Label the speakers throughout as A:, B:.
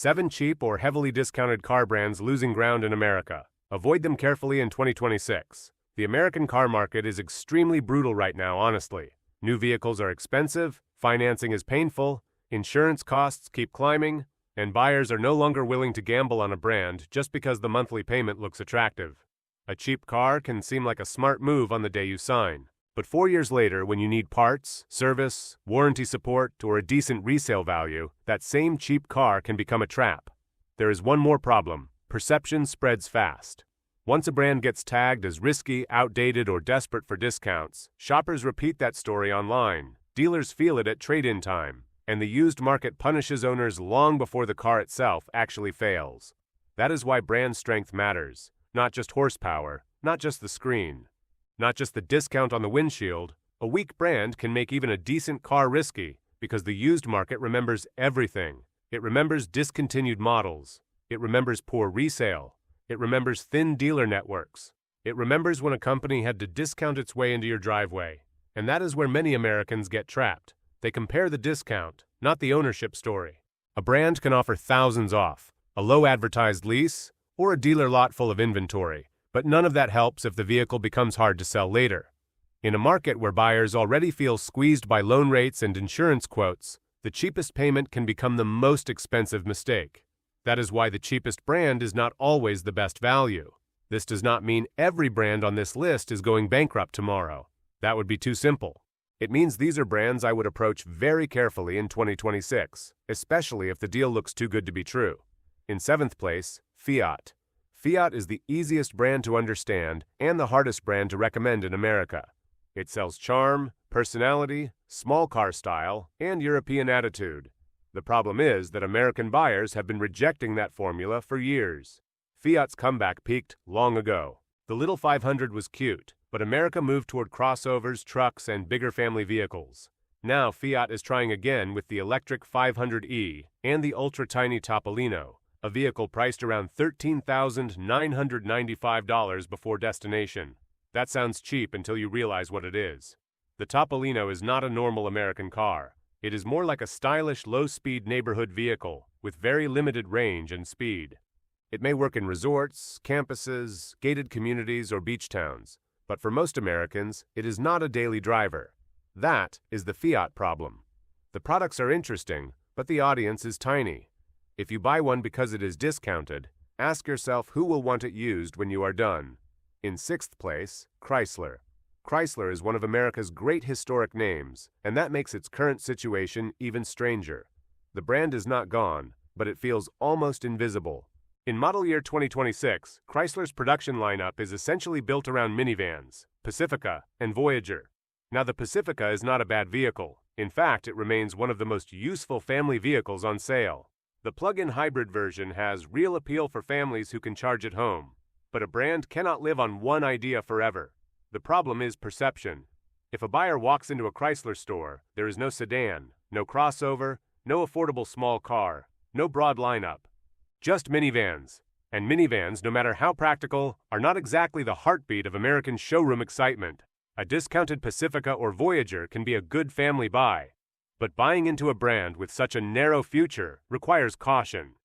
A: 7 cheap or heavily discounted car brands losing ground in America. Avoid them carefully in 2026. The American car market is extremely brutal right now, honestly. New vehicles are expensive, financing is painful, insurance costs keep climbing, and buyers are no longer willing to gamble on a brand just because the monthly payment looks attractive. A cheap car can seem like a smart move on the day you sign. But 4 years later, when you need parts, service, warranty support, or a decent resale value, that same cheap car can become a trap. There is one more problem: perception spreads fast. Once a brand gets tagged as risky, outdated, or desperate for discounts, shoppers repeat that story online. Dealers feel it at trade-in time, and the used market punishes owners long before the car itself actually fails. That is why brand strength matters. Not just horsepower, not just the screen, not just the discount on the windshield. A weak brand can make even a decent car risky because the used market remembers everything. It remembers discontinued models. It remembers poor resale. It remembers thin dealer networks. It remembers when a company had to discount its way into your driveway. And that is where many Americans get trapped. They compare the discount, not the ownership story. A brand can offer thousands off, a low advertised lease, or a dealer lot full of inventory. But none of that helps if the vehicle becomes hard to sell later. In a market where buyers already feel squeezed by loan rates and insurance quotes, the cheapest payment can become the most expensive mistake. That is why the cheapest brand is not always the best value. This does not mean every brand on this list is going bankrupt tomorrow. That would be too simple. It means these are brands I would approach very carefully in 2026, especially if the deal looks too good to be true. In 7th place, Fiat. Fiat is the easiest brand to understand and the hardest brand to recommend in America. It sells charm, personality, small car style, and European attitude. The problem is that American buyers have been rejecting that formula for years. Fiat's comeback peaked long ago. The little 500 was cute, but America moved toward crossovers, trucks, and bigger family vehicles. Now Fiat is trying again with the electric 500e and the ultra-tiny Topolino, a vehicle priced around $13,995 before destination. That sounds cheap until you realize what it is. The Topolino is not a normal American car. It is more like a stylish, low-speed neighborhood vehicle with very limited range and speed. It may work in resorts, campuses, gated communities, or beach towns, but for most Americans, it is not a daily driver. That is the Fiat problem. The products are interesting, but the audience is tiny. If you buy one because it is discounted, ask yourself who will want it used when you are done. In 6th place, Chrysler. Chrysler is one of America's great historic names, and that makes its current situation even stranger. The brand is not gone, but it feels almost invisible. In model year 2026, Chrysler's production lineup is essentially built around minivans, Pacifica, and Voyager. Now, the Pacifica is not a bad vehicle. In fact, it remains one of the most useful family vehicles on sale. The plug-in hybrid version has real appeal for families who can charge at home. But a brand cannot live on one idea forever. The problem is perception. If a buyer walks into a Chrysler store, there is no sedan, no crossover, no affordable small car, no broad lineup. Just minivans. And minivans, no matter how practical, are not exactly the heartbeat of American showroom excitement. A discounted Pacifica or Voyager can be a good family buy. But buying into a brand with such a narrow future requires caution.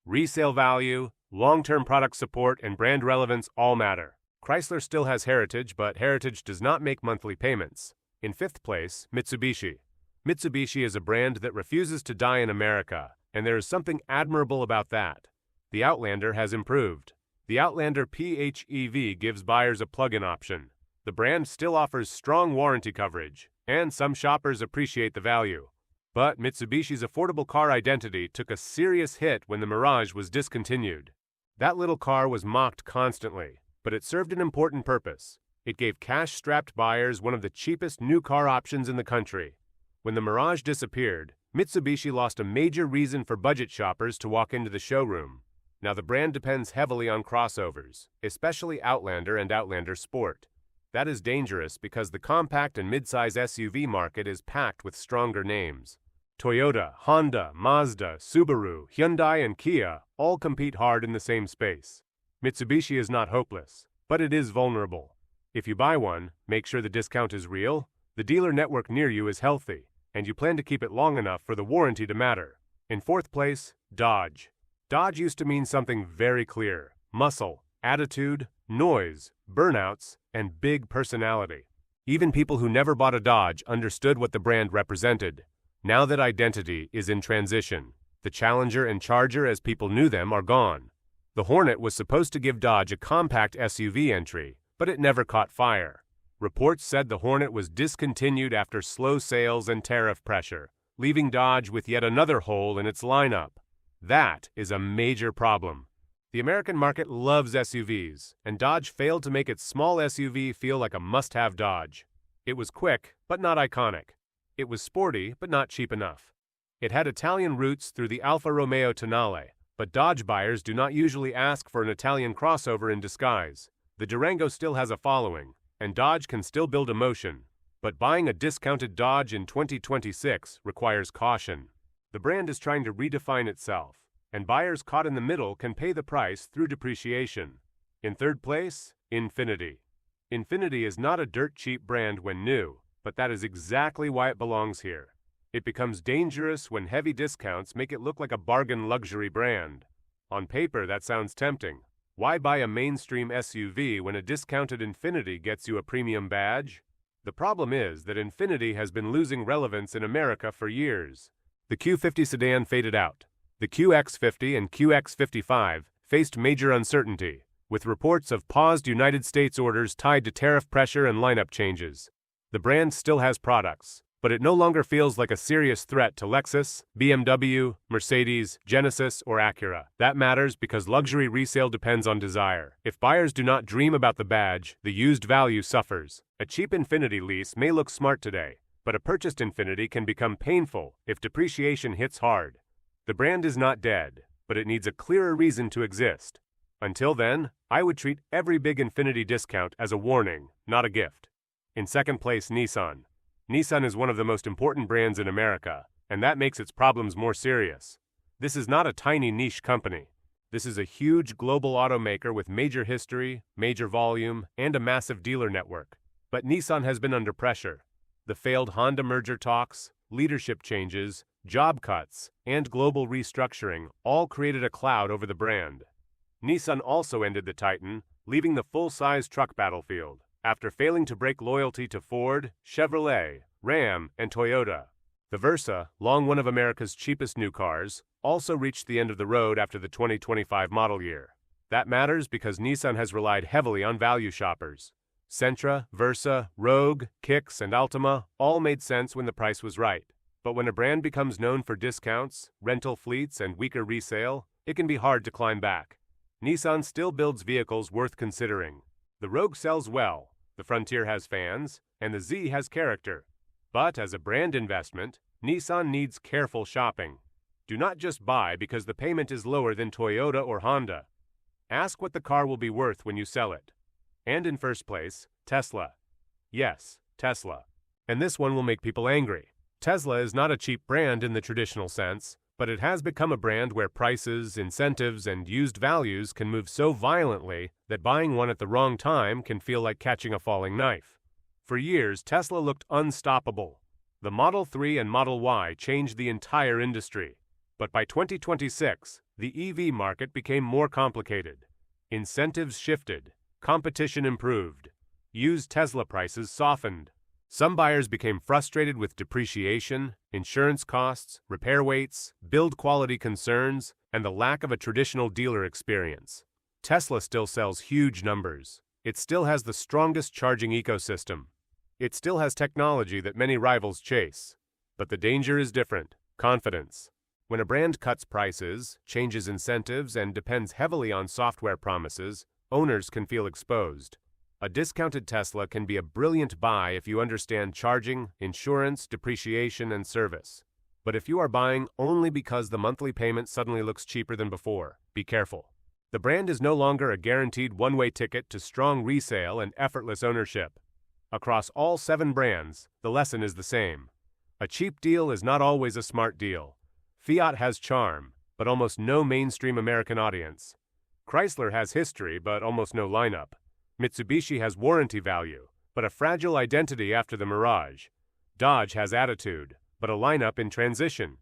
A: Resale value, long-term product support, and brand relevance all matter. Chrysler still has heritage, but heritage does not make monthly payments. In 5th place, Mitsubishi. Mitsubishi is a brand that refuses to die in America, and there is something admirable about that. The Outlander has improved. The Outlander PHEV gives buyers a plug-in option. The brand still offers strong warranty coverage, and some shoppers appreciate the value. But Mitsubishi's affordable car identity took a serious hit when the Mirage was discontinued. That little car was mocked constantly, but it served an important purpose. It gave cash-strapped buyers one of the cheapest new car options in the country. When the Mirage disappeared, Mitsubishi lost a major reason for budget shoppers to walk into the showroom. Now the brand depends heavily on crossovers, especially Outlander and Outlander Sport. That is dangerous because the compact and midsize SUV market is packed with stronger names. Toyota, Honda, Mazda, Subaru, Hyundai, and Kia all compete hard in the same space. Mitsubishi is not hopeless, but it is vulnerable. If you buy one, make sure the discount is real, the dealer network near you is healthy, and you plan to keep it long enough for the warranty to matter. In 4th place, Dodge. Dodge used to mean something very clear: muscle, attitude, noise, burnouts, and big personality. Even people who never bought a Dodge understood what the brand represented. Now that identity is in transition, the Challenger and Charger as people knew them are gone. The Hornet was supposed to give Dodge a compact SUV entry, but it never caught fire. Reports said the Hornet was discontinued after slow sales and tariff pressure, leaving Dodge with yet another hole in its lineup. That is a major problem. The American market loves SUVs, and Dodge failed to make its small SUV feel like a must-have Dodge. It was quick, but not iconic. It was sporty, but not cheap enough. It had Italian roots through the Alfa Romeo Tonale, but Dodge buyers do not usually ask for an Italian crossover in disguise. The Durango still has a following, and Dodge can still build emotion. But buying a discounted Dodge in 2026 requires caution. The brand is trying to redefine itself, and buyers caught in the middle can pay the price through depreciation. In third place, Infiniti. Infiniti is not a dirt-cheap brand when new, but that is exactly why it belongs here. It becomes dangerous when heavy discounts make it look like a bargain luxury brand. On paper, that sounds tempting. Why buy a mainstream SUV when a discounted Infiniti gets you a premium badge? The problem is that Infiniti has been losing relevance in America for years. The Q50 sedan faded out. The QX50 and QX55 faced major uncertainty, with reports of paused United States orders tied to tariff pressure and lineup changes. The brand still has products, but it no longer feels like a serious threat to Lexus, BMW, Mercedes, Genesis, or Acura. That matters because luxury resale depends on desire. If buyers do not dream about the badge, the used value suffers. A cheap Infiniti lease may look smart today, but a purchased Infiniti can become painful if depreciation hits hard. The brand is not dead, but it needs a clearer reason to exist. Until then, I would treat every big Infiniti discount as a warning, not a gift. In second place, Nissan. Nissan is one of the most important brands in America, and that makes its problems more serious. This is not a tiny niche company. This is a huge global automaker with major history, major volume, and a massive dealer network. But Nissan has been under pressure. The failed Honda merger talks, leadership changes, job cuts, and global restructuring all created a cloud over the brand. Nissan also ended the Titan, leaving the full-size truck battlefield, after failing to break loyalty to Ford, Chevrolet, Ram, and Toyota. The Versa, long one of America's cheapest new cars, also reached the end of the road after the 2025 model year. That matters because Nissan has relied heavily on value shoppers. Sentra, Versa, Rogue, Kicks, and Altima all made sense when the price was right. But when a brand becomes known for discounts, rental fleets, and weaker resale, it can be hard to climb back. Nissan still builds vehicles worth considering. The Rogue sells well, the Frontier has fans, and the Z has character. But as a brand investment, Nissan needs careful shopping. Do not just buy because the payment is lower than Toyota or Honda. Ask what the car will be worth when you sell it. And in first place, Tesla. Yes, Tesla. And this one will make people angry. Tesla is not a cheap brand in the traditional sense, but it has become a brand where prices, incentives, and used values can move so violently that buying one at the wrong time can feel like catching a falling knife. For years, Tesla looked unstoppable. The Model 3 and Model Y changed the entire industry. But by 2026, the EV market became more complicated. Incentives shifted, competition improved, used Tesla prices softened. Some buyers became frustrated with depreciation, insurance costs, repair waits, build quality concerns, and the lack of a traditional dealer experience. Tesla still sells huge numbers. It still has the strongest charging ecosystem. It still has technology that many rivals chase. But the danger is different: confidence. When a brand cuts prices, changes incentives, and depends heavily on software promises, owners can feel exposed. A discounted Tesla can be a brilliant buy if you understand charging, insurance, depreciation, and service. But if you are buying only because the monthly payment suddenly looks cheaper than before, be careful. The brand is no longer a guaranteed one-way ticket to strong resale and effortless ownership. Across all 7 brands, the lesson is the same. A cheap deal is not always a smart deal. Fiat has charm, but almost no mainstream American audience. Chrysler has history, but almost no lineup. Mitsubishi has warranty value, but a fragile identity after the Mirage. Dodge has attitude, but a lineup in transition.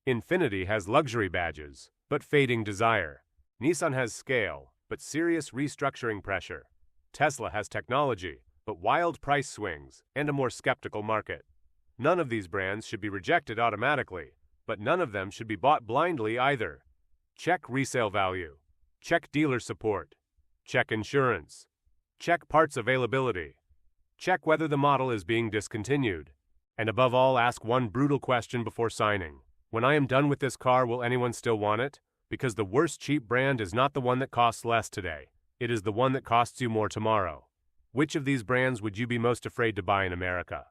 A: Infiniti has luxury badges, but fading desire. Nissan has scale, but serious restructuring pressure. Tesla has technology, but wild price swings and a more skeptical market. None of these brands should be rejected automatically, but none of them should be bought blindly either. Check resale value. Check dealer support. Check insurance. Check parts availability. Check whether the model is being discontinued. And above all, ask one brutal question before signing. When I am done with this car, will anyone still want it? Because the worst cheap brand is not the one that costs less today. It is the one that costs you more tomorrow. Which of these brands would you be most afraid to buy in America?